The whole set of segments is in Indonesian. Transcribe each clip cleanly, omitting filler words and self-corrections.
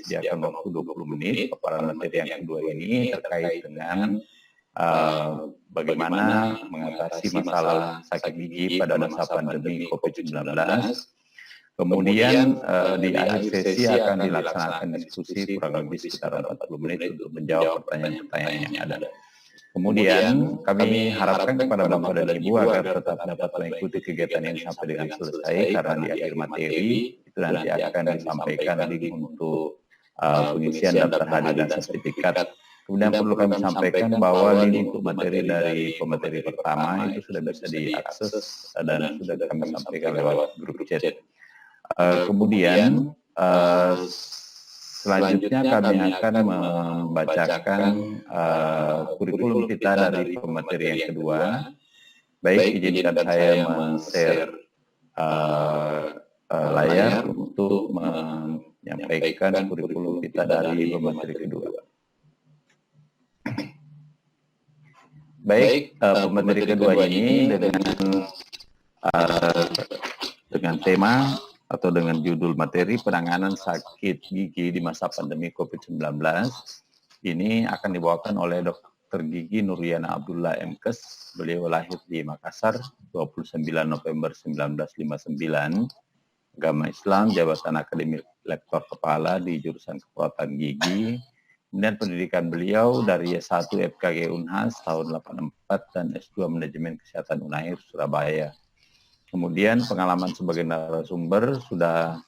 disediakan waktu 20 menit paparan materi yang kedua ini terkait dengan bagaimana mengatasi masalah sakit gigi pada masa pandemi COVID-19. Kemudian di akhir sesi akan dilaksanakan diskusi kurang lebih sekitar 40 menit untuk menjawab pertanyaan-pertanyaan yang ada. Kemudian kami harapkan kepada Bapak dan Ibu agar tetap dapat mengikuti kegiatan ini sampai dengan selesai, karena di akhir materi itu nanti akan disampaikan link untuk pengisian daftar hadir dan sertifikat. Kemudian perlu kami sampaikan bahwa link untuk materi dari pemateri pertama itu sudah bisa diakses dan sudah kami sampaikan lewat grup chat. Kemudian selanjutnya kami akan membacakan kurikulum kita dari pemateri yang kedua. Baik, izinkan saya men-share layar untuk menyampaikan kurikulum kita dari pemateri kedua. Baik, pemateri kedua ini dengan tema atau dengan judul materi penanganan sakit gigi di masa pandemi COVID-19, ini akan dibawakan oleh Dr. Gigi Nuriana Abdullah MKes. Beliau lahir di Makassar 29 November 1959, agama Islam, jabatan akademik lektor kepala di jurusan keperawatan gigi. Kemudian pendidikan beliau dari S1 FKG Unhas tahun 84 dan S2 Manajemen Kesehatan Unair Surabaya. Kemudian pengalaman sebagai narasumber sudah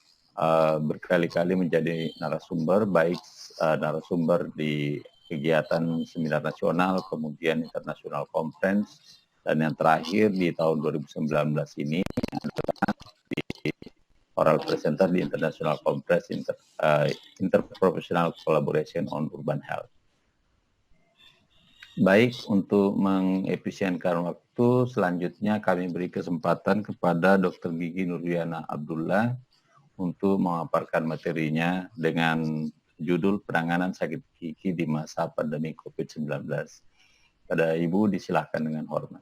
berkali-kali menjadi narasumber, baik narasumber di kegiatan seminar nasional, kemudian international conference, dan yang terakhir di tahun 2019 ini adalah di oral presenter di International Conference Interprofessional Collaboration on Urban Health. Baik, untuk mengefisienkan waktu, selanjutnya kami beri kesempatan kepada Dr. Gigi Nuriana Abdullah untuk memaparkan materinya dengan judul penanganan sakit gigi di masa pandemi COVID-19. Pada Ibu disilahkan dengan hormat.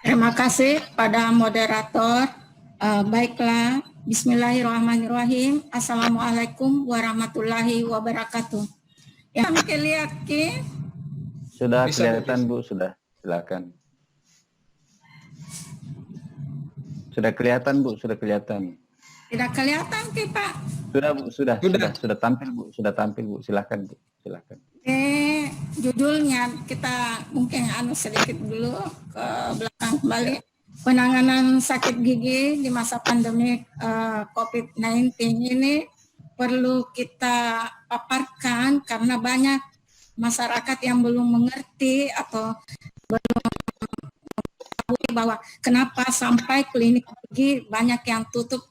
Terima kasih pada moderator. Baiklah, bismillahirrahmanirrahim. Assalamualaikum warahmatullahi wabarakatuh. Yang kami lihat sudah kelihatan Bu, sudah silakan. Sudah kelihatan Bu, sudah kelihatan. Tidak kelihatan Pak? Sudah Bu, sudah tampil Bu, silakan Bu, silakan. Judulnya kita mungkin sedikit dulu ke belakang kembali. Penanganan sakit gigi di masa pandemi COVID-19 ini perlu kita paparkan karena banyak masyarakat yang belum mengerti atau belum mengetahui bahwa kenapa sampai klinik gigi banyak yang tutup.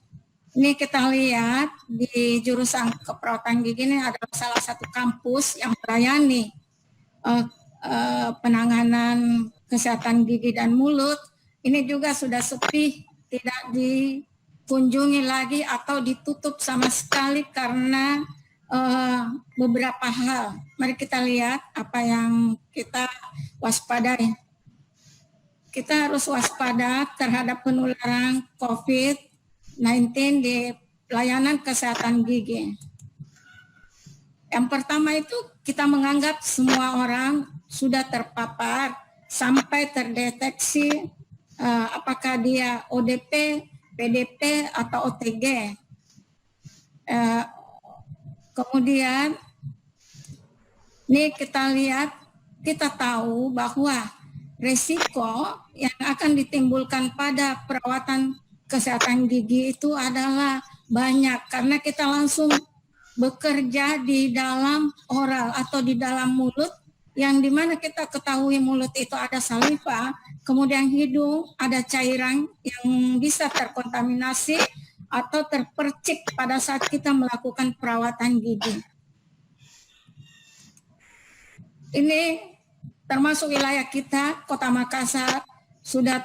Ini kita lihat di jurusan keperawatan gigi ini adalah salah satu kampus yang melayani penanganan kesehatan gigi dan mulut. Ini juga sudah sepi, tidak dikunjungi lagi atau ditutup sama sekali karena beberapa hal. Mari kita lihat apa yang kita waspadai. Kita harus waspada terhadap penularan COVID-19 di pelayanan kesehatan gigi. Yang pertama itu kita menganggap semua orang sudah terpapar sampai terdeteksi apakah dia ODP, PDP, atau OTG. Kemudian, ini kita lihat, kita tahu bahwa risiko yang akan ditimbulkan pada perawatan kesehatan gigi itu adalah banyak, karena kita langsung bekerja di dalam oral atau di dalam mulut, yang dimana kita ketahui mulut itu ada saliva, kemudian hidung ada cairan yang bisa terkontaminasi atau terpercik pada saat kita melakukan perawatan gigi. Ini termasuk wilayah kita, Kota Makassar, sudah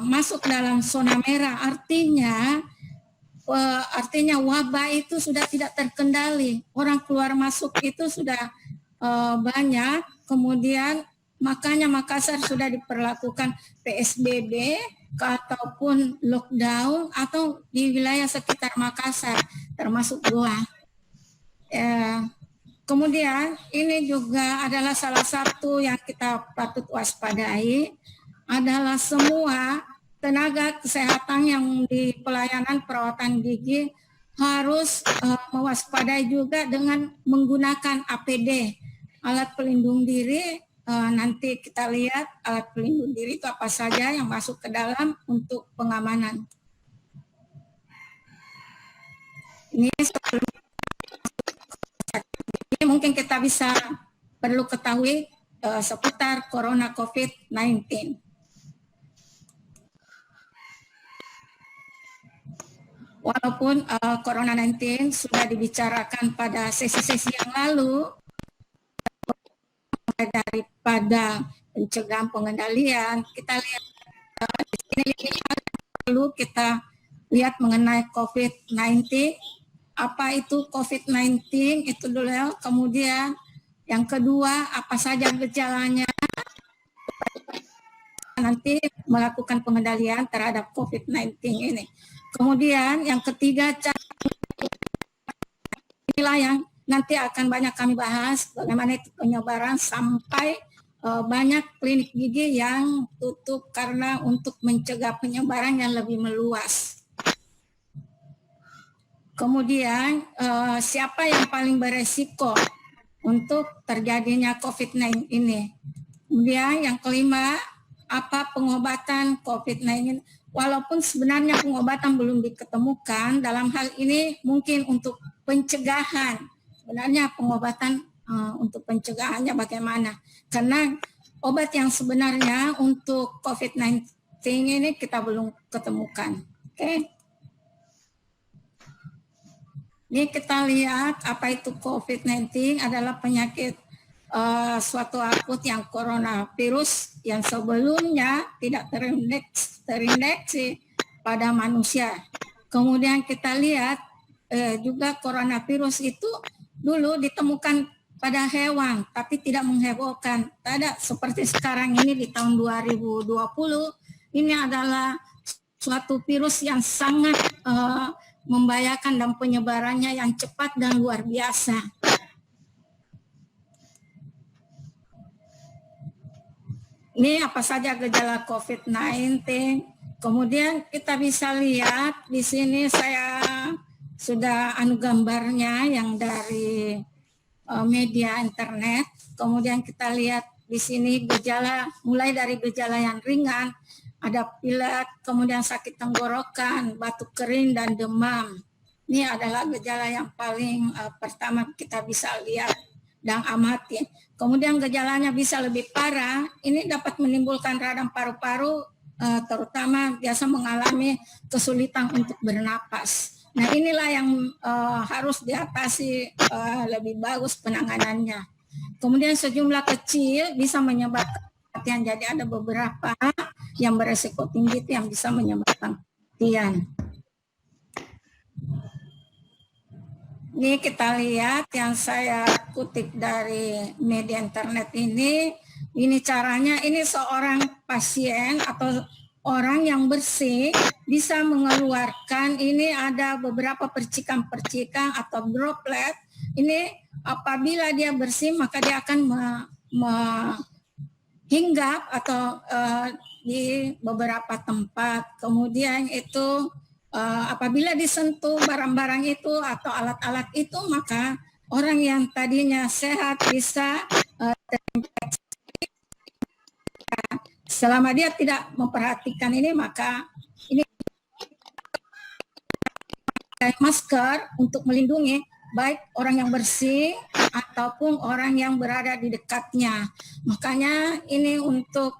masuk dalam zona merah, artinya wabah itu sudah tidak terkendali. Orang keluar masuk itu sudah banyak, kemudian makanya Makassar sudah diperlakukan PSBB ataupun lockdown atau di wilayah sekitar Makassar termasuk Goa. Kemudian ini juga adalah salah satu yang kita patut waspadai adalah semua tenaga kesehatan yang di pelayanan perawatan gigi harus mewaspadai juga dengan menggunakan APD, alat pelindung diri. Nanti kita lihat alat pelindung diri itu apa saja yang masuk ke dalam untuk pengamanan. Ini sebelum ini mungkin kita bisa perlu ketahui seputar Corona COVID-19. Walaupun Corona 19 sudah dibicarakan pada sesi-sesi yang lalu, daripada pencegahan pengendalian, kita lihat di sini perlu kita lihat mengenai COVID-19. Apa itu COVID-19 itu dulu ya. Kemudian yang kedua, apa saja gejalanya, nanti melakukan pengendalian terhadap COVID-19 ini. Kemudian yang ketiga, inilah yang nanti akan banyak kami bahas, bagaimana itu penyebaran sampai banyak klinik gigi yang tutup karena untuk mencegah penyebaran yang lebih meluas. Kemudian siapa yang paling beresiko untuk terjadinya COVID-19 ini? Kemudian yang kelima, apa pengobatan COVID-19? Walaupun sebenarnya pengobatan belum diketemukan, dalam hal ini mungkin untuk pencegahan. Sebenarnya pengobatan untuk pencegahannya bagaimana? Karena obat yang sebenarnya untuk COVID-19 ini kita belum ketemukan. Oke. Ini kita lihat apa itu COVID-19 adalah penyakit suatu akut yang coronavirus yang sebelumnya tidak terindeksi pada manusia. Kemudian kita lihat juga coronavirus itu dulu ditemukan pada hewan, tapi tidak menghebohkan. Tidak seperti sekarang ini di tahun 2020, ini adalah suatu virus yang sangat membahayakan dan penyebarannya yang cepat dan luar biasa. Ini apa saja gejala COVID-19. Kemudian kita bisa lihat di sini saya sudah gambarnya yang dari media internet. Kemudian kita lihat di sini gejala, mulai dari gejala yang ringan, ada pilek, kemudian sakit tenggorokan, batuk kering, dan demam. Ini adalah gejala yang paling pertama kita bisa lihat dan amati. Kemudian gejalanya bisa lebih parah, ini dapat menimbulkan radang paru-paru, terutama biasa mengalami kesulitan untuk bernapas. Nah inilah yang harus diatasi lebih bagus penanganannya. Kemudian sejumlah kecil bisa menyebabkan kematian, jadi ada beberapa yang beresiko tinggi itu yang bisa menyebabkan kematian. Ini kita lihat yang saya kutip dari media internet ini caranya, ini seorang pasien atau orang yang bersih bisa mengeluarkan, ini ada beberapa percikan-percikan atau droplet, ini apabila dia bersih maka dia akan hinggap atau di beberapa tempat, kemudian itu apabila disentuh barang-barang itu atau alat-alat itu, maka orang yang tadinya sehat bisa terinfeksi. Selama dia tidak memperhatikan ini, maka ini masker untuk melindungi baik orang yang bersih ataupun orang yang berada di dekatnya. Makanya ini untuk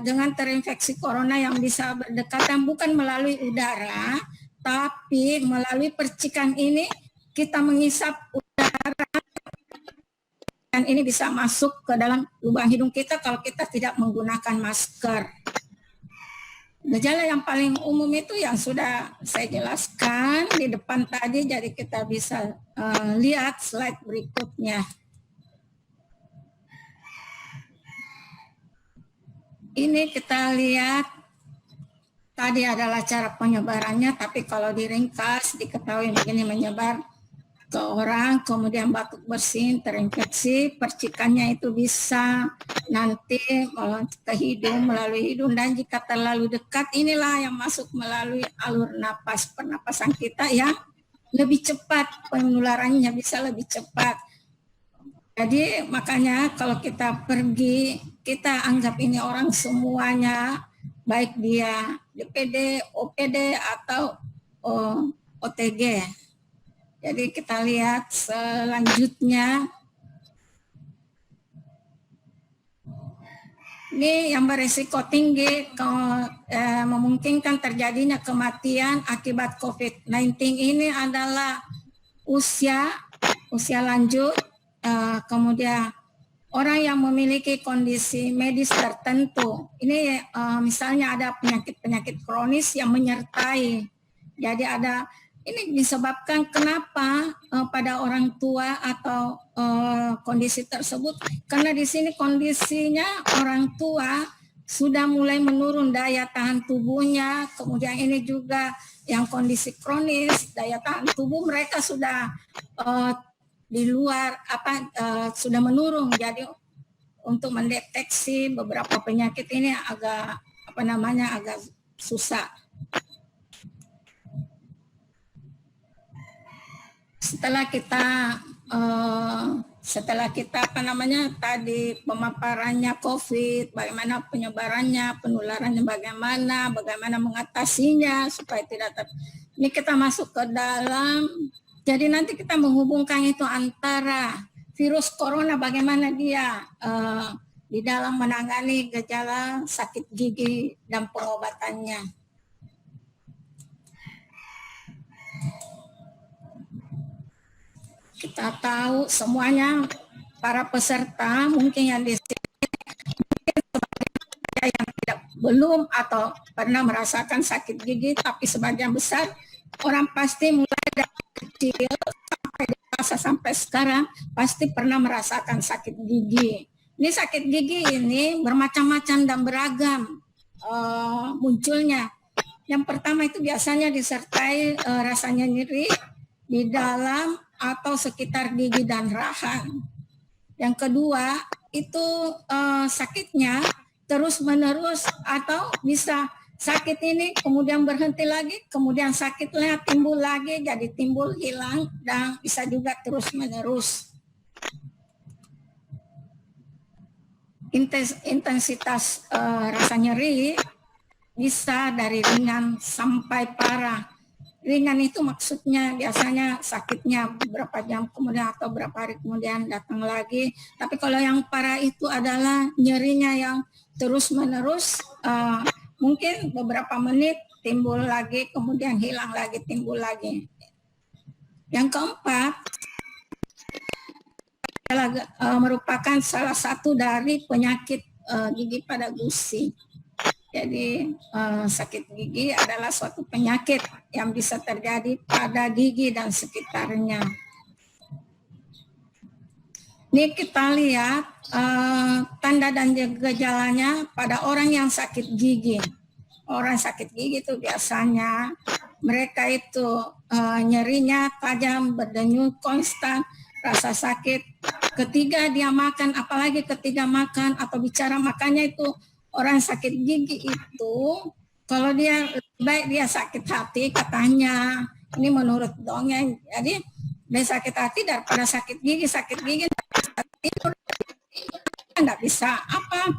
dengan terinfeksi corona yang bisa berdekatan bukan melalui udara, tapi melalui percikan ini kita menghisap udara dan ini bisa masuk ke dalam lubang hidung kita kalau kita tidak menggunakan masker. Gejala yang paling umum itu yang sudah saya jelaskan di depan tadi, jadi kita bisa lihat slide berikutnya. Ini kita lihat tadi adalah cara penyebarannya, tapi kalau diringkas diketahui begini menyebar ke orang, kemudian batuk bersin, terinfeksi, percikannya itu bisa nanti ke hidung, melalui hidung, dan jika terlalu dekat inilah yang masuk melalui alur napas, pernapasan kita yang lebih cepat, penularannya bisa lebih cepat. Jadi makanya kalau kita pergi, kita anggap ini orang semuanya, baik dia DPD, OPD, atau OTG. Jadi kita lihat selanjutnya, ini yang berisiko tinggi memungkinkan terjadinya kematian akibat COVID-19 ini adalah usia lanjut, kemudian orang yang memiliki kondisi medis tertentu. Ini misalnya ada penyakit kronis yang menyertai. Jadi ada, ini disebabkan kenapa pada orang tua atau kondisi tersebut, karena di sini kondisinya orang tua sudah mulai menurun daya tahan tubuhnya, kemudian ini juga yang kondisi kronis, daya tahan tubuh mereka sudah di luar sudah menurun. Jadi untuk mendeteksi beberapa penyakit ini agak agak susah. Setelah kita tadi pemaparannya COVID, bagaimana penyebarannya, penularannya bagaimana mengatasinya supaya tidak ini kita masuk ke dalam. Jadi nanti kita menghubungkan itu antara virus corona, bagaimana dia di dalam menangani gejala sakit gigi dan pengobatannya. Kita tahu semuanya, para peserta mungkin yang di sini yang belum atau pernah merasakan sakit gigi, tapi sebagian besar orang pasti mulai dari kecil sampai dewasa sampai sekarang pasti pernah merasakan sakit gigi. Ini sakit gigi ini bermacam-macam dan beragam munculnya. Yang pertama itu biasanya disertai rasanya nyeri di dalam atau sekitar gigi dan rahang. Yang kedua itu sakitnya terus-menerus atau bisa sakit ini kemudian berhenti lagi, kemudian sakitnya timbul lagi, jadi timbul hilang dan bisa juga terus-menerus. Intensitas rasa nyeri bisa dari ringan sampai parah. Ringan itu maksudnya biasanya sakitnya beberapa jam kemudian atau beberapa hari kemudian datang lagi. Tapi kalau yang parah itu adalah nyerinya yang terus-menerus, mungkin beberapa menit timbul lagi, kemudian hilang lagi, timbul lagi. Yang keempat adalah merupakan salah satu dari penyakit gigi pada gusi. Jadi sakit gigi adalah suatu penyakit yang bisa terjadi pada gigi dan sekitarnya. Ini kita lihat tanda dan gejalanya pada orang yang sakit gigi. Orang sakit gigi itu biasanya mereka itu nyerinya tajam, berdenyut konstan, rasa sakit. Ketika dia makan, apalagi ketika makan atau bicara, makanya itu orang sakit gigi itu, kalau dia baik dia sakit hati katanya, ini menurut dongeng. Jadi dia sakit hati daripada sakit gigi nggak bisa apa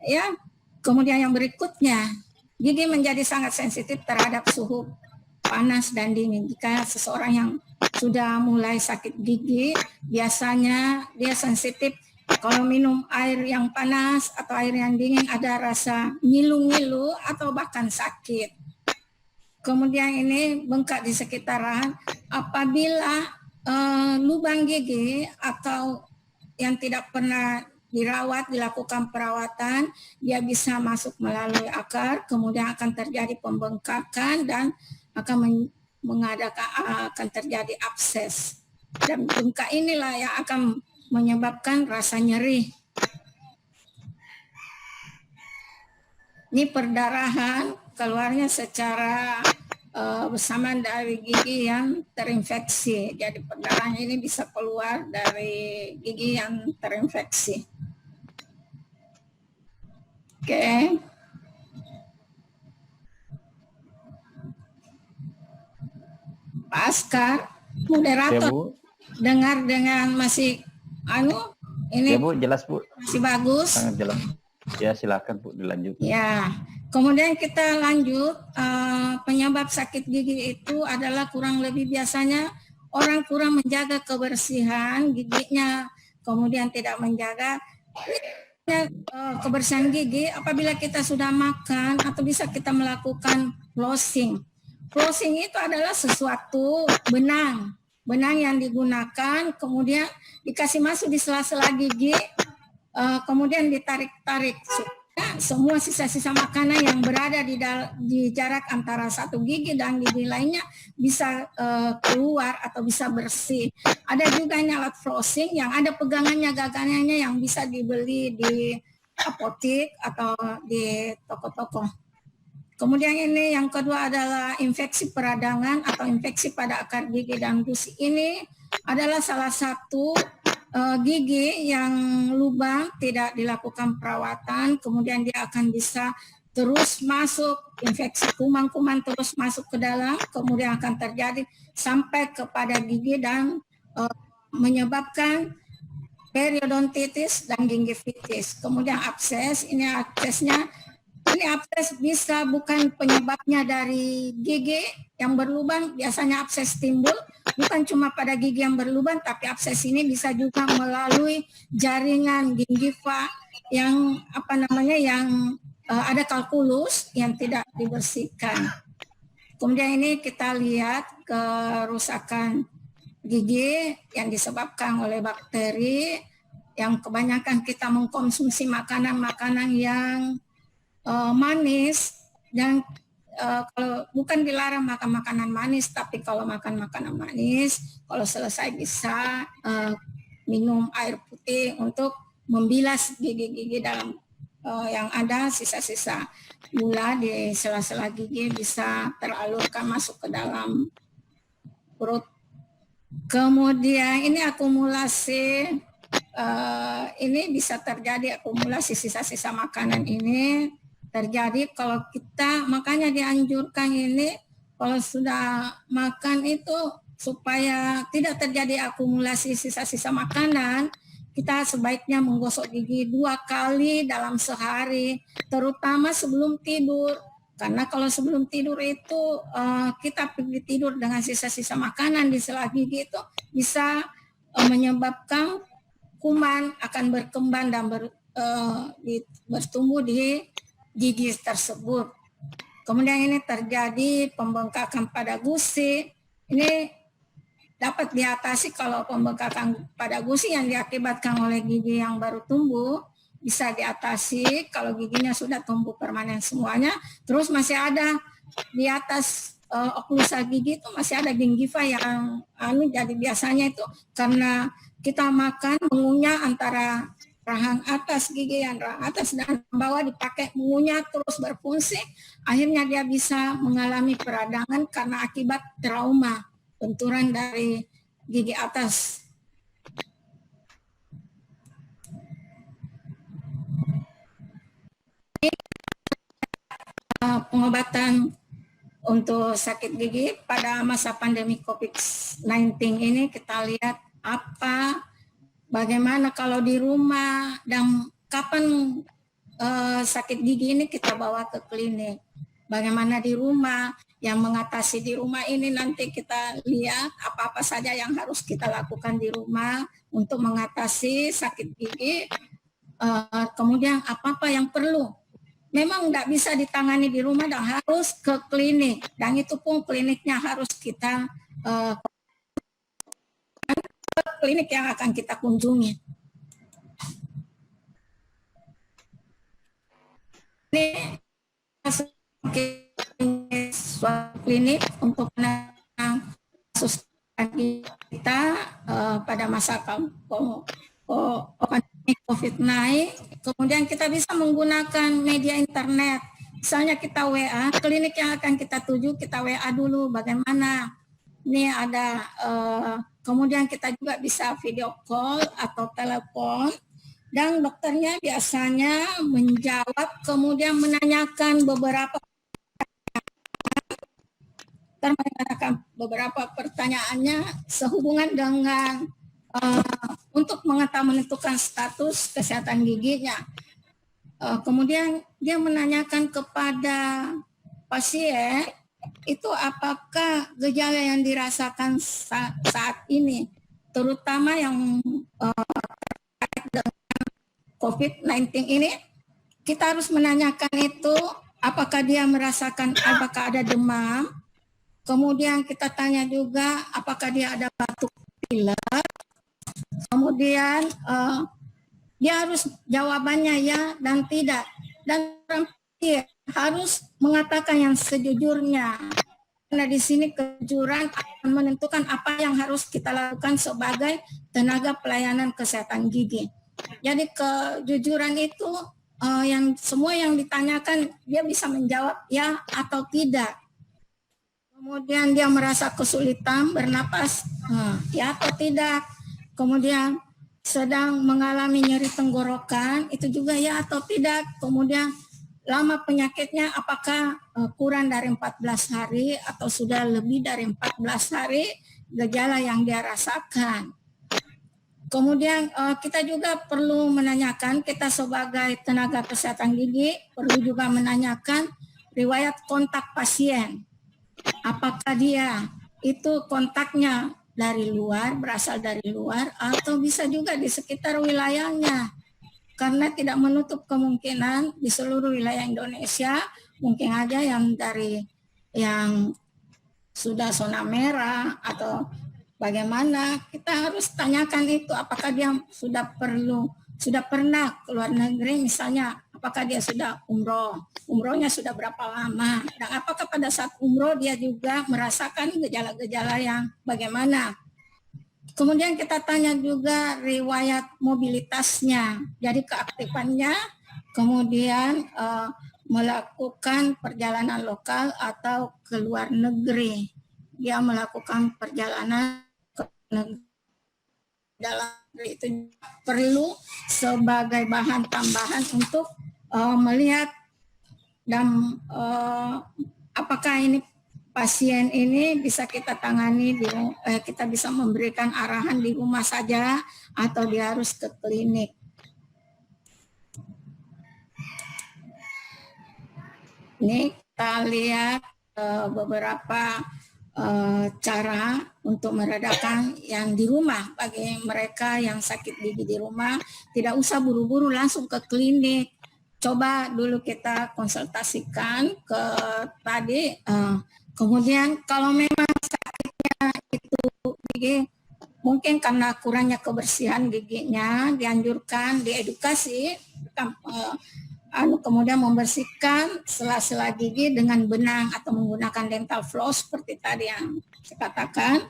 ya. Kemudian yang berikutnya, gigi menjadi sangat sensitif terhadap suhu panas dan dingin. Jika seseorang yang sudah mulai sakit gigi, biasanya dia sensitif. Kalau minum air yang panas atau air yang dingin ada rasa ngilu-ngilu atau bahkan sakit. Kemudian ini bengkak di sekitaran. Apabila lubang gigi atau yang tidak pernah dirawat, dilakukan perawatan, dia bisa masuk melalui akar, kemudian akan terjadi pembengkakan dan akan akan terjadi abses. Dan bengkak inilah yang akan menyebabkan rasa nyeri. Ini perdarahan keluarnya secara bersamaan dari gigi yang terinfeksi. Jadi perdarahan ini bisa keluar dari gigi yang terinfeksi. Oke. Pak Askar, moderator, Ya, Bu. dengar dengan masih ini Ya, Bu, jelas, Bu. masih bagus. Sangat jelas. Ya, silakan, Bu, dilanjut. Ya, kemudian kita lanjut. Penyebab sakit gigi itu adalah kurang lebih biasanya orang kurang menjaga kebersihan giginya, kemudian tidak menjaga kebersihan gigi. Apabila kita sudah makan atau bisa kita melakukan flossing. Flossing itu adalah sesuatu benang yang digunakan, kemudian dikasih masuk di sela-sela gigi, kemudian ditarik-tarik supaya semua sisa-sisa makanan yang berada di jarak antara satu gigi dan gigi lainnya bisa keluar atau bisa bersih. Ada juga ini alat flossing yang ada pegangannya, gagangannya yang bisa dibeli di apotek atau di toko-toko. Kemudian ini yang kedua adalah infeksi peradangan atau infeksi pada akar gigi dan gusi. Ini adalah salah satu gigi yang lubang, tidak dilakukan perawatan, kemudian dia akan bisa terus masuk, infeksi kuman-kuman terus masuk ke dalam, kemudian akan terjadi sampai kepada gigi dan menyebabkan periodontitis dan gingivitis. Kemudian abses, ini abses bisa bukan penyebabnya dari gigi yang berlubang, biasanya abses timbul bukan cuma pada gigi yang berlubang, tapi abses ini bisa juga melalui jaringan gingiva yang yang ada kalkulus yang tidak dibersihkan. Kemudian ini kita lihat kerusakan gigi yang disebabkan oleh bakteri, yang kebanyakan kita mengkonsumsi makanan-makanan yang manis, dan kalau bukan dilarang makan makanan manis, tapi kalau makan makanan manis, kalau selesai bisa minum air putih untuk membilas gigi-gigi dalam yang ada sisa-sisa gula di sela-sela gigi bisa teralurkan masuk ke dalam perut. Kemudian ini akumulasi, ini bisa terjadi akumulasi sisa-sisa makanan ini terjadi kalau kita, makanya dianjurkan ini kalau sudah makan itu supaya tidak terjadi akumulasi sisa-sisa makanan, kita sebaiknya menggosok gigi 2 kali dalam sehari, terutama sebelum tidur. Karena kalau sebelum tidur itu kita pergi tidur dengan sisa-sisa makanan di sela gigi, itu bisa menyebabkan kuman akan berkembang dan bertumbuh di gigi tersebut. Kemudian ini terjadi pembengkakan pada gusi. Ini dapat diatasi kalau pembengkakan pada gusi yang diakibatkan oleh gigi yang baru tumbuh bisa diatasi kalau giginya sudah tumbuh permanen semuanya. Terus masih ada di atas oklusa gigi itu masih ada gingiva yang jadi biasanya itu karena kita makan mengunyah antara rahang atas gigi yang rahang atas dan bawah dipakai mengunyah terus berfungsi, akhirnya dia bisa mengalami peradangan karena akibat trauma benturan dari gigi atas. Pengobatan untuk sakit gigi pada masa pandemi COVID-19 ini kita lihat bagaimana kalau di rumah dan kapan sakit gigi ini kita bawa ke klinik. Bagaimana di rumah, yang mengatasi di rumah ini nanti kita lihat apa-apa saja yang harus kita lakukan di rumah untuk mengatasi sakit gigi. Kemudian apa-apa yang perlu. Memang tidak bisa ditangani di rumah dan harus ke klinik. Dan itu pun kliniknya harus kita klinik yang akan kita kunjungi. Ini suatu klinik untuk menangani kasus kita pada masa pandemi COVID-19. Kemudian kita bisa menggunakan media internet. misalnya kita WA, klinik yang akan kita tuju, kita WA dulu bagaimana. Ini ada, kemudian kita juga bisa video call atau telepon, dan dokternya biasanya menjawab, kemudian menanyakan beberapa pertanyaannya sehubungan dengan untuk menentukan status kesehatan giginya. Kemudian dia menanyakan kepada pasien itu apakah gejala yang dirasakan saat ini, terutama yang terkait dengan COVID-19 ini, kita harus menanyakan itu apakah dia merasakan, apakah ada demam. Kemudian kita tanya juga apakah dia ada batuk pilek. Kemudian dia harus jawabannya ya dan tidak. Dan dia harus mengatakan yang sejujurnya. Karena di sini kejujuran akan menentukan apa yang harus kita lakukan sebagai tenaga pelayanan kesehatan gigi. Jadi kejujuran itu yang semua yang ditanyakan dia bisa menjawab ya atau tidak. Kemudian dia merasa kesulitan bernapas, ya atau tidak. Kemudian sedang mengalami nyeri tenggorokan, itu juga ya atau tidak. Kemudian lama penyakitnya apakah kurang dari 14 hari atau sudah lebih dari 14 hari gejala yang dia rasakan. Kemudian kita juga perlu menanyakan, kita sebagai tenaga kesehatan gigi perlu juga menanyakan riwayat kontak pasien. Apakah dia itu kontaknya dari luar, berasal dari luar, atau bisa juga di sekitar wilayahnya. Karena tidak menutup kemungkinan di seluruh wilayah Indonesia, mungkin aja yang dari yang sudah zona merah atau bagaimana, kita harus tanyakan itu apakah dia sudah pernah ke luar negeri, misalnya apakah dia sudah umrohnya sudah berapa lama, dan apakah pada saat umroh dia juga merasakan gejala-gejala yang bagaimana. Kemudian kita tanya juga riwayat mobilitasnya, jadi keaktifannya, kemudian melakukan perjalanan lokal atau ke luar negeri. Dia melakukan perjalanan ke dalam negeri, itu perlu sebagai bahan tambahan untuk melihat dan apakah ini pasien ini bisa kita tangani, kita bisa memberikan arahan di rumah saja atau dia harus ke klinik. Ini kita lihat beberapa cara untuk meredakan yang di rumah. Bagi mereka yang sakit gigi di rumah, tidak usah buru-buru langsung ke klinik. Coba dulu kita konsultasikan ke tadi. Kemudian kalau memang sakitnya itu gigi, mungkin karena kurangnya kebersihan giginya, dianjurkan diedukasi, kemudian membersihkan sela-sela gigi dengan benang atau menggunakan dental floss seperti tadi yang saya katakan.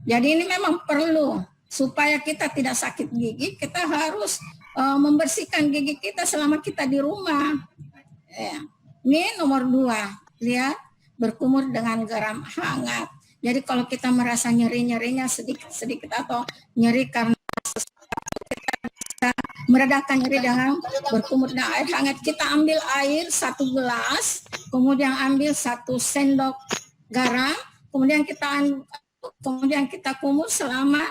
Jadi ini memang perlu supaya kita tidak sakit gigi, kita harus membersihkan gigi kita selama kita di rumah. Ya. Ini nomor 2, lihat, berkumur dengan garam hangat. Jadi kalau kita merasa nyeri-nyerinya sedikit atau nyeri karena meredakan nyeri dengan berkumur dengan air hangat. Kita ambil air 1 gelas, kemudian ambil 1 sendok garam, kemudian kita kumur selama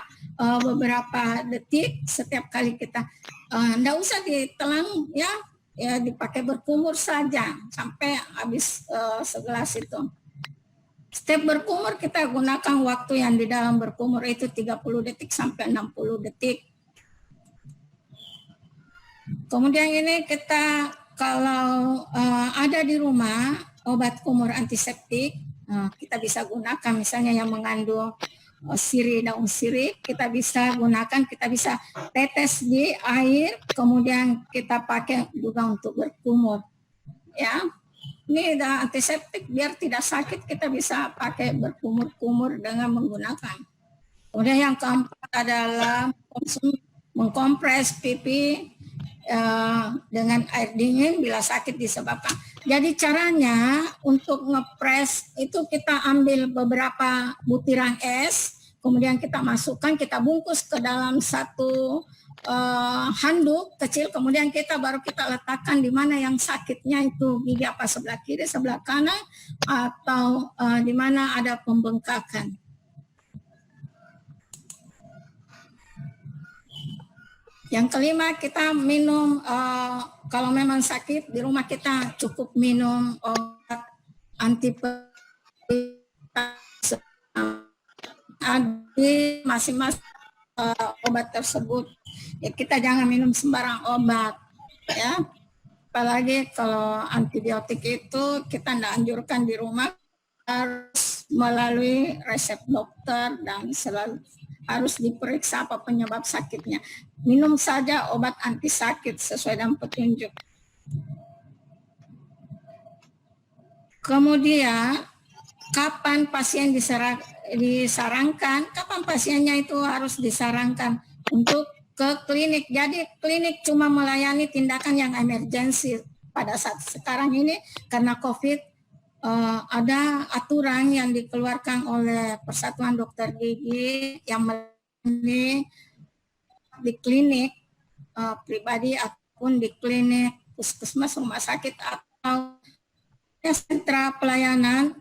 beberapa detik. Setiap kali kita enggak usah ditelan ya, dipakai berkumur saja sampai habis segelas itu. Setiap berkumur kita gunakan waktu yang di dalam berkumur itu 30 detik sampai 60 detik. Kemudian ini kita kalau ada di rumah obat kumur antiseptik, kita bisa gunakan misalnya yang mengandung daun sirih, kita bisa gunakan, kita bisa tetes di air, kemudian kita pakai juga untuk berkumur. Ya, ini antiseptik biar tidak sakit, kita bisa pakai berkumur-kumur dengan menggunakan. Kemudian yang keempat adalah mengkompres pipi. dengan air dingin bila sakit disebabkan. Jadi caranya untuk ngepres itu kita ambil beberapa butiran es, kemudian kita masukkan, kita bungkus ke dalam satu handuk kecil, kemudian baru kita letakkan di mana yang sakitnya itu, gigi apa sebelah kiri, sebelah kanan, atau di mana ada pembengkakan. Yang kelima, kita minum, kalau memang sakit di rumah kita cukup minum obat di masing-masing obat tersebut. Ya, kita jangan minum sembarang obat, ya. Apalagi kalau antibiotik itu kita tidak anjurkan di rumah, harus melalui resep dokter dan selalu harus diperiksa apa penyebab sakitnya. Minum saja obat anti sakit sesuai dengan petunjuk. Kemudian, kapan pasien disarankan? Kapan pasiennya itu harus disarankan untuk ke klinik? Jadi klinik cuma melayani tindakan yang emergensi pada saat sekarang ini karena COVID. Ada aturan yang dikeluarkan oleh Persatuan Dokter Gigi yang melayani di klinik pribadi ataupun di klinik puskesmas, rumah sakit atau sentra pelayanan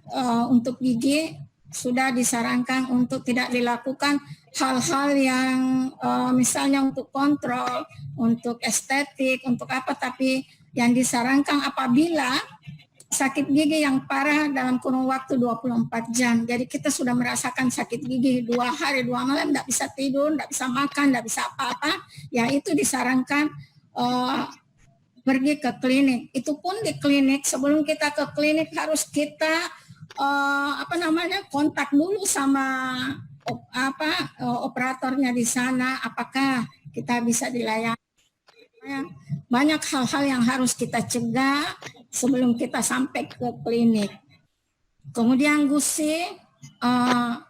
untuk gigi sudah disarankan untuk tidak dilakukan hal-hal yang misalnya untuk kontrol, untuk estetik, untuk apa, tapi yang disarankan apabila sakit gigi yang parah dalam kurun waktu 24 jam. Jadi kita sudah merasakan sakit gigi 2 hari 2 malam, tidak bisa tidur, tidak bisa makan, tidak bisa apa-apa, ya itu disarankan pergi ke klinik. Itu pun di klinik, sebelum kita ke klinik harus kita kontak dulu sama operatornya di sana, apakah kita bisa dilayani. Banyak hal-hal yang harus kita cegah sebelum kita sampai ke klinik. Kemudian gusi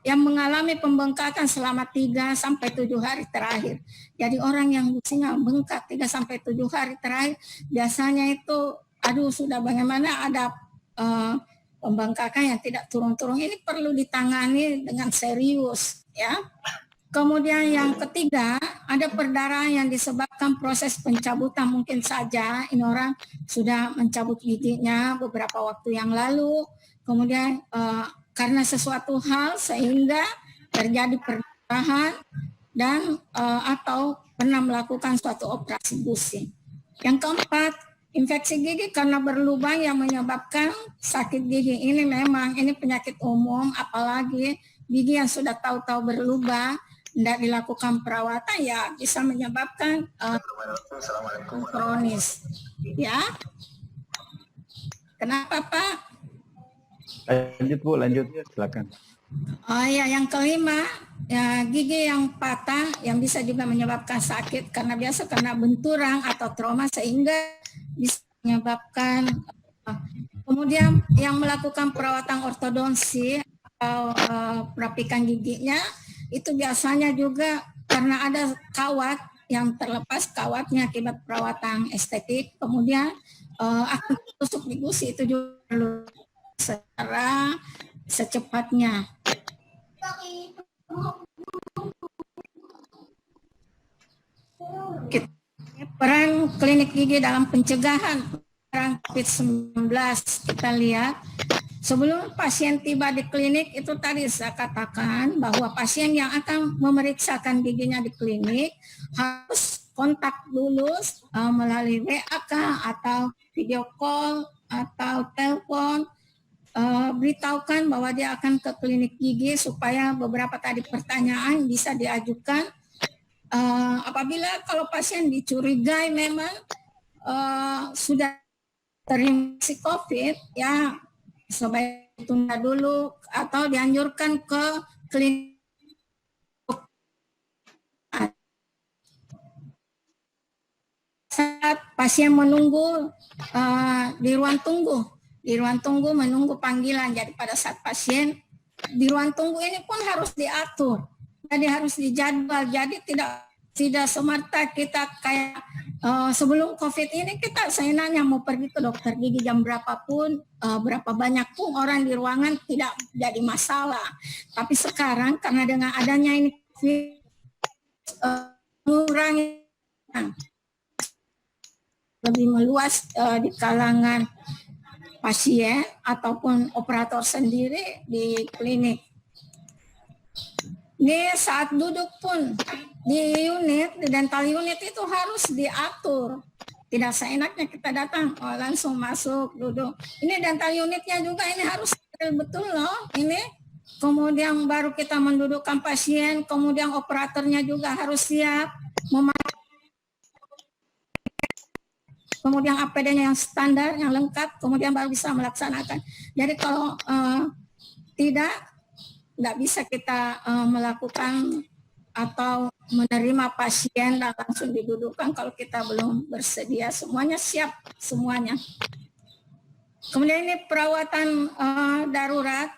yang mengalami pembengkakan selama 3 sampai 7 hari terakhir. Jadi orang yang gusinya bengkak 3 sampai 7 hari terakhir, biasanya itu sudah bagaimana ada pembengkakan yang tidak turun-turun. Ini perlu ditangani dengan serius, ya. Kemudian yang ketiga, ada perdarahan yang disebabkan proses pencabutan. Mungkin saja ini orang sudah mencabut giginya beberapa waktu yang lalu, kemudian karena sesuatu hal sehingga terjadi perdarahan dan atau pernah melakukan suatu operasi gusi. Yang keempat, infeksi gigi karena berlubang yang menyebabkan sakit gigi. Ini memang penyakit umum, apalagi gigi yang sudah tahu-tahu berlubang, tidak dilakukan perawatan, ya bisa menyebabkan kronis. Ya, kenapa Pak? Lanjut Bu, lanjut, silakan. Yang kelima, ya, gigi yang patah yang bisa juga menyebabkan sakit karena benturan atau trauma sehingga bisa menyebabkan. Kemudian yang melakukan perawatan ortodonsi atau perapikan giginya itu biasanya juga karena ada kawat yang terlepas, kawatnya akibat perawatan estetik, kemudian akan tusuk di gusi, itu juga perlu secara secepatnya. Peran klinik gigi dalam pencegahan COVID-19 kita lihat. Sebelum pasien tiba di klinik, itu tadi saya katakan bahwa pasien yang akan memeriksakan giginya di klinik harus kontak dulu melalui WA atau video call atau telepon, beritahukan bahwa dia akan ke klinik gigi supaya beberapa tadi pertanyaan bisa diajukan. Apabila kalau pasien dicurigai memang sudah terinfeksi COVID, ya sebaiknya tunda dulu atau dianjurkan ke klinik. Saat pasien menunggu di ruang tunggu menunggu panggilan. Jadi pada saat pasien di ruang tunggu ini pun harus diatur, jadi harus dijadwal. Jadi tidak tidak semerta kita kayak sebelum COVID ini kita saya nanya mau pergi ke dokter gigi jam berapapun, berapa banyak pun orang di ruangan tidak jadi masalah. Tapi sekarang karena dengan adanya ini mengurangi lebih meluas di kalangan pasien ataupun operator sendiri di klinik. Ini saat duduk pun di unit, di dental unit itu harus diatur. Tidak seenaknya kita datang, langsung masuk, duduk. Ini dental unitnya juga ini harus betul loh. Ini kemudian baru kita mendudukkan pasien, kemudian operatornya juga harus siap. Kemudian APD-nya yang standar, yang lengkap, kemudian baru bisa melaksanakan. Jadi kalau tidak bisa kita melakukan atau menerima pasien dan langsung didudukkan kalau kita belum bersedia. Semuanya siap, semuanya. Kemudian ini perawatan darurat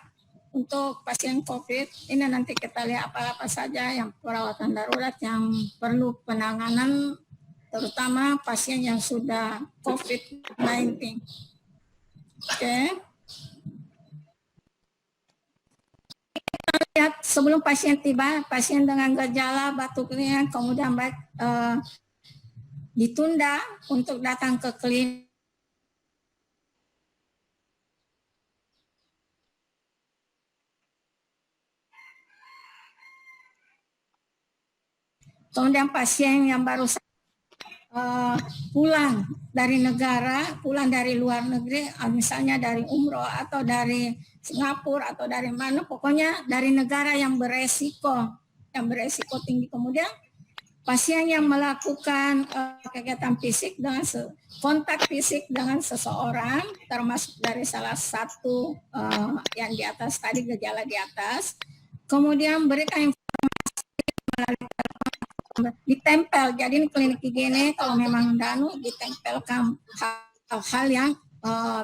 untuk pasien COVID. Ini nanti kita lihat apa-apa saja yang perawatan darurat yang perlu penanganan, terutama pasien yang sudah COVID-19. Oke. Lihat sebelum pasien tiba, pasien dengan gejala batuk ringan kemudian ditunda untuk datang ke klinik. Kemudian pasien yang baru pulang dari negara, pulang dari luar negeri, misalnya dari umroh atau dari Singapura atau dari mana, pokoknya dari negara yang beresiko tinggi. Kemudian pasien yang melakukan kegiatan fisik dengan kontak fisik dengan seseorang, termasuk dari salah satu yang di atas tadi, gejala di atas, kemudian berikan informasi melalui ditempel. Jadi ini klinik gigi ini kalau memang danu ditempelkan hal-hal yang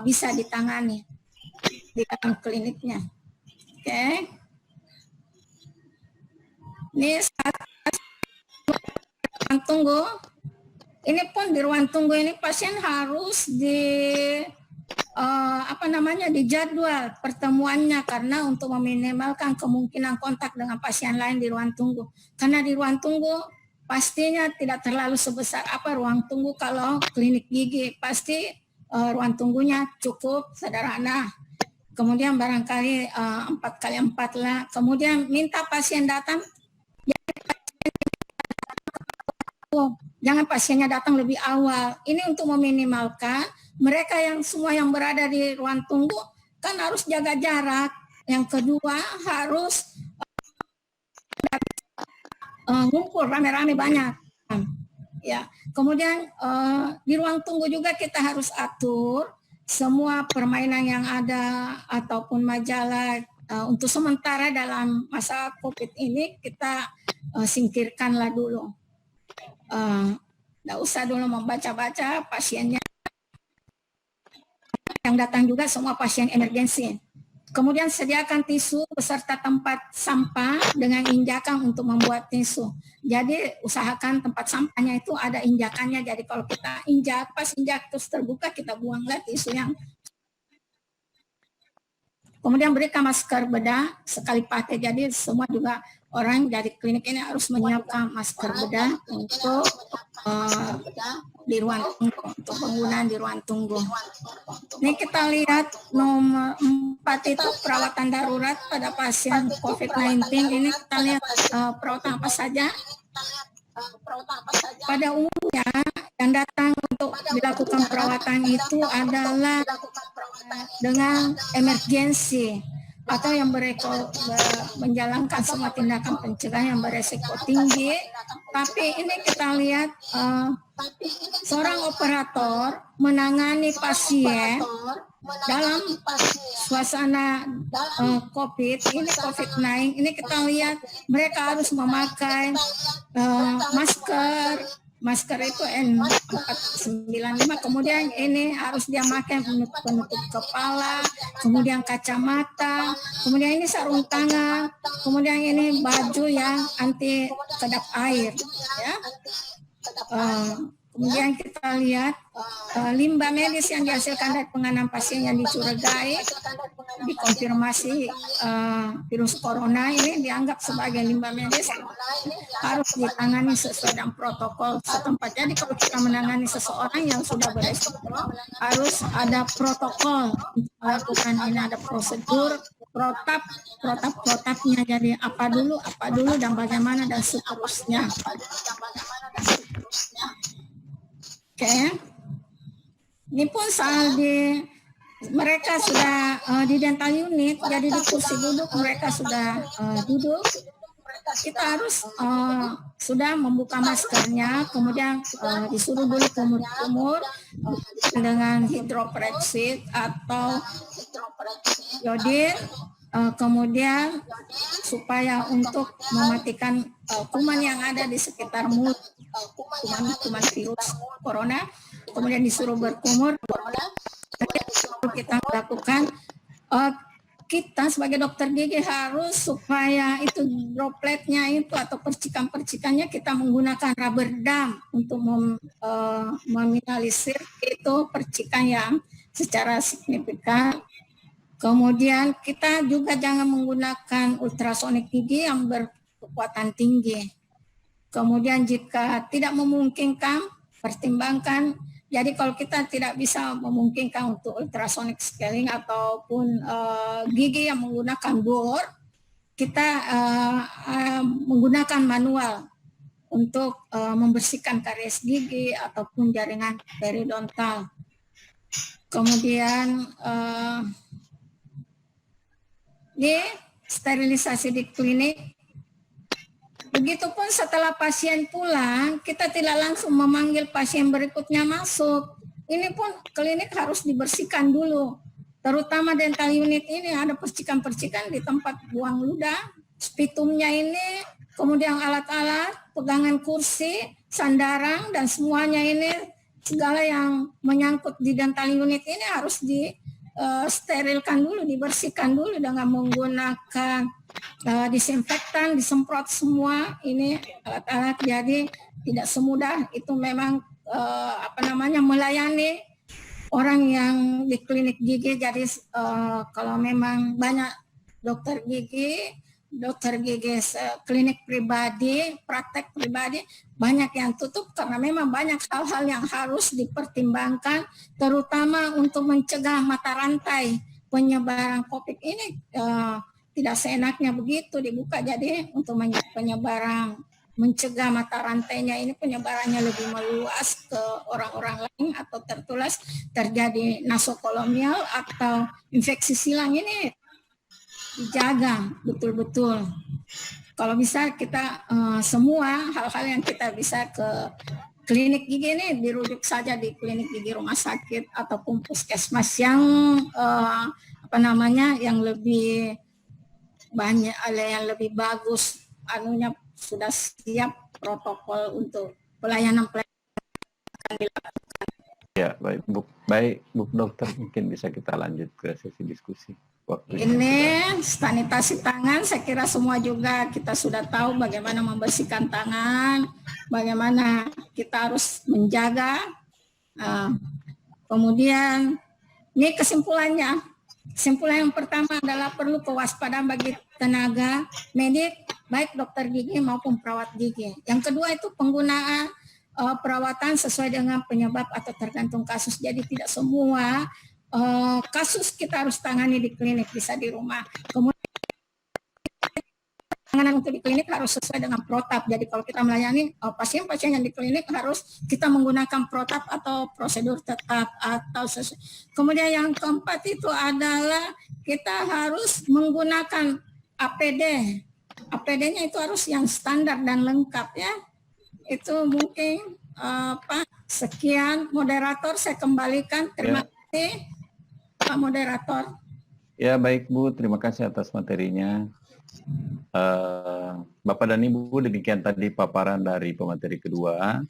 bisa ditangani di dalam kliniknya. Oke. Ini saat ruang tunggu. Ini pun di ruang tunggu ini pasien harus dijadwal pertemuannya karena untuk meminimalkan kemungkinan kontak dengan pasien lain di ruang tunggu. Karena di ruang tunggu pastinya tidak terlalu sebesar ruang tunggu kalau klinik gigi, pasti ruang tunggunya cukup sederhana. Kemudian barangkali 4x4 lah. Kemudian minta pasien datang, jangan pasiennya datang lebih awal. Ini untuk meminimalkan mereka yang semua yang berada di ruang tunggu kan harus jaga jarak. Yang kedua harus ngumpul rame-rame banyak. Ya, kemudian di ruang tunggu juga kita harus atur semua permainan yang ada ataupun majalah untuk sementara dalam masa COVID ini kita singkirkanlah dulu. Nggak usah dulu membaca-baca pasiennya. Yang datang juga semua pasien emergensi. Kemudian sediakan tisu beserta tempat sampah dengan injakan untuk membuat tisu. Jadi usahakan tempat sampahnya itu ada injakannya. Jadi kalau kita injak, pas injak terus terbuka, kita buanglah tisu yang. Kemudian berikan masker bedah sekali pakai. Jadi semua juga orang dari klinik ini harus menyiapkan masker bedah untuk di ruang tunggu, untuk penggunaan di ruang tunggu. Ini kita lihat nomor 4 itu perawatan darurat pada pasien COVID-19. Ini kita lihat perawatan apa saja. Pada umumnya yang datang untuk dilakukan perawatan itu adalah dengan emergensi atau yang menjalankan semua tindakan pencegahan yang beresiko tinggi. Tapi ini kita lihat seorang operator menangani pasien dalam suasana COVID-19. Ini kita lihat mereka harus memakai masker, masker itu N495, kemudian ini harus dia pakai penutup kepala, kemudian kacamata, kemudian ini sarung tangan, kemudian ini baju yang anti kedap air, ya. Kemudian kita lihat limbah medis yang dihasilkan dari penganan pasien yang dicurigai dikonfirmasi virus corona ini dianggap sebagai limbah medis, harus ditangani sesuai dengan protokol setempat. Jadi kalau kita menangani seseorang yang sudah beresiko, harus ada protokol melakukan ini, ada prosedur protapnya, jadi apa dulu dan bagaimana dan seterusnya. Oke, ini pun soal mereka sudah di dental unit, jadi di kursi duduk mereka sudah duduk. Kita harus sudah membuka maskernya, kemudian disuruh dulu kumur-kumur dengan hidroperoxid atau iodin, kemudian supaya untuk mematikan kuman yang ada di sekitar mulut, kuman virus corona, kemudian disuruh berkumur. Kita lakukan, kita sebagai dokter gigi harus supaya itu dropletnya itu atau percikan-percikannya kita menggunakan rubber dam untuk meminimalisir itu percikan yang secara signifikan. Kemudian kita juga jangan menggunakan ultrasonik gigi yang berkekuatan tinggi. Kemudian jika tidak memungkinkan, pertimbangkan. Jadi kalau kita tidak bisa memungkinkan untuk ultrasonic scaling ataupun gigi yang menggunakan bor, kita menggunakan manual untuk membersihkan karies gigi ataupun jaringan periodontal. Kemudian ini sterilisasi di klinik. Begitupun setelah pasien pulang, kita tidak langsung memanggil pasien berikutnya masuk. Ini pun klinik harus dibersihkan dulu. Terutama dental unit ini ada percikan-percikan di tempat buang ludah, spitumnya ini, kemudian alat-alat, pegangan kursi, sandaran, dan semuanya ini, segala yang menyangkut di dental unit ini harus disterilkan dulu, dibersihkan dulu dengan menggunakan disinfektan, disemprot semua ini alat-alat. Jadi tidak semudah itu memang melayani orang yang di klinik gigi. Jadi kalau memang banyak dokter gigi klinik pribadi, praktek pribadi banyak yang tutup karena memang banyak hal-hal yang harus dipertimbangkan, terutama untuk mencegah mata rantai penyebaran COVID ini. Tidak seenaknya begitu dibuka, jadi untuk mencegah mata rantainya ini penyebarannya lebih meluas ke orang-orang lain atau terjadi nasokolonial atau infeksi silang, ini dijaga betul-betul. Kalau bisa kita semua hal-hal yang kita bisa ke klinik gigi ini dirujuk saja di klinik gigi rumah sakit ataupun puskesmas yang yang lebih banyak, yang lebih bagus, sudah siap protokol untuk pelayanan akan dilakukan. Ya, baik Bu Dokter, mungkin bisa kita lanjut ke sesi diskusi. Ini sanitasi tangan, saya kira semua juga kita sudah tahu bagaimana membersihkan tangan, bagaimana kita harus menjaga. Kemudian ini kesimpulannya. Kesimpulan yang pertama adalah perlu kewaspadaan bagi tenaga medik, baik dokter gigi maupun perawat gigi. Yang kedua itu penggunaan perawatan sesuai dengan penyebab atau tergantung kasus. Jadi tidak semua kasus kita harus tangani di klinik, bisa di rumah. Kemudian penanganan untuk di klinik harus sesuai dengan protap. Jadi kalau kita melayani pasien-pasien yang di klinik harus kita menggunakan protap atau prosedur tetap atau sesuai. Kemudian yang keempat itu adalah kita harus menggunakan APD. APD-nya itu harus yang standar dan lengkap ya. Itu mungkin sekian moderator, saya kembalikan. Terima kasih Pak Moderator. Ya baik Bu, terima kasih atas materinya. Bapak dan Ibu, demikian tadi paparan dari pemateri kedua.